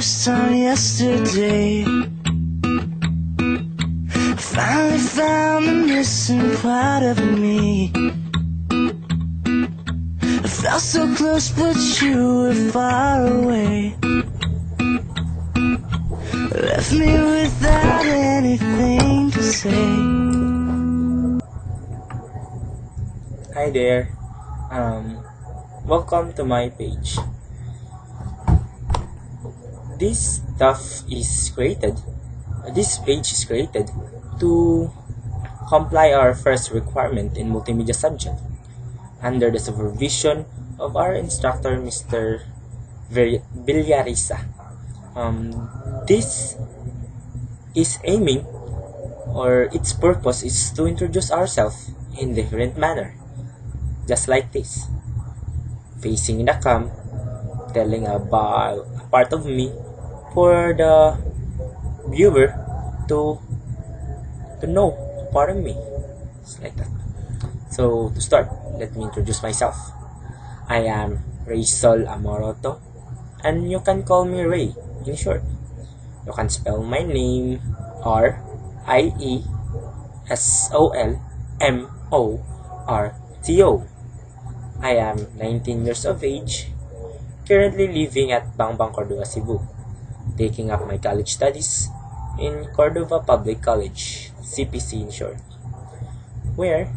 first time yesterday. Finally found the missing part of me. I felt so close but you were far away. Left me without anything to say. Hi there. Welcome to my page. This page is created to comply our first requirement in multimedia subject under the supervision of our instructor, Mr. Villarisa. This is aiming, or its purpose is to introduce ourselves in different manner, just like this, facing the cam, telling about a part of me for the viewer to know a part of me, just like that. So to start, let me introduce myself. I am Raysol Amoroto, and you can call me Ray in short. You can spell my name Riesolmorto. I am 19 years of age, currently living at Bangbang, Cordova, Cebu, taking up my college studies in Cordova Public College, CPC in short, where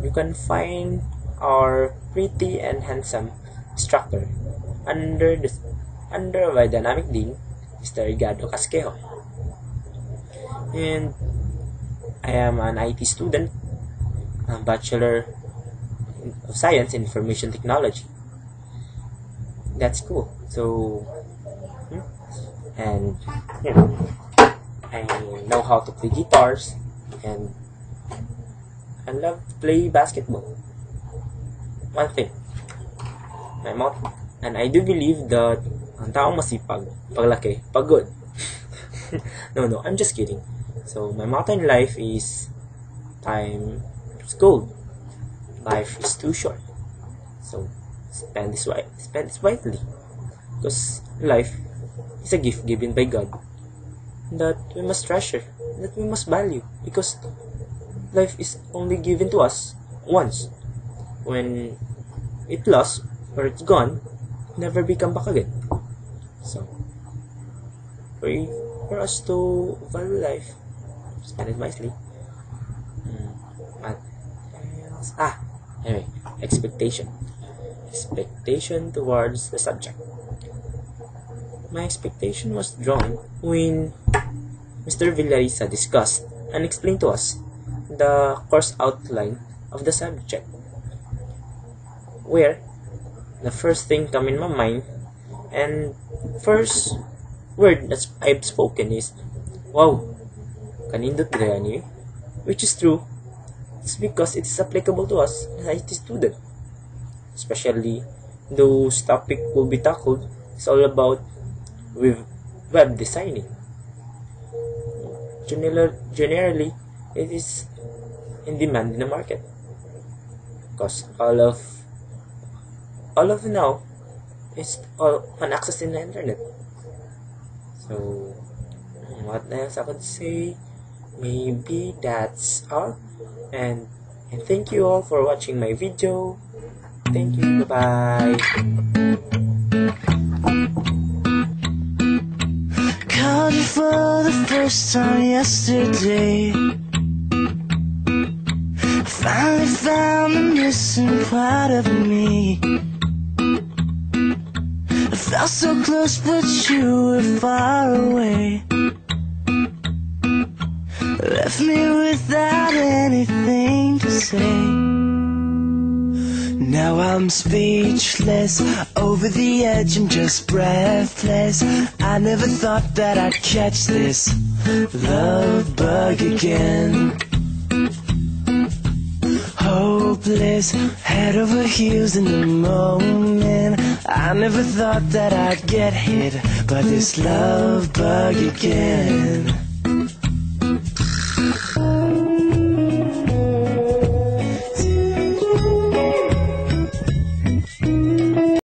you can find our pretty and handsome instructor under our dynamic dean, Mr. Rigado Casquejo. And I am an IT student, a Bachelor of Science in Information Technology. That's cool. So, and I know how to play guitars, and I love to play basketball. One thing, my motto, and I do believe that ang taong masipag, paglaki, pagod. No, I'm just kidding. So my motto in life is time is gold. Life is too short. So spend this wisely. Because life is a gift given by God that we must treasure, that we must value. Because life is only given to us once. When it lost or it's gone, it never become back again. So for us to value life, spend it wisely. What else? Anyway, expectation towards the subject. My expectation was drawn when Mr. Villarisa discussed and explained to us the course outline of the subject, where the first thing come in my mind and first word that I've spoken is, wow, kanindot gani, which is true. It's because it is applicable to us as IT student, especially those topic will be tackled. It's all about with web designing. Generally, it is in demand in the market because all of now is all on access in the internet. So what else I could say? Maybe that's all. And thank you all for watching my video. Thank you. Bye-bye. Called you for the first time yesterday. Finally found the missing part of me. I felt so close but you were far away. Left me without anything to say. Now I'm speechless, over the edge, I'm just breathless. I never thought that I'd catch this love bug again. Hopeless, head over heels in the moment. I never thought that I'd get hit by this love bug again.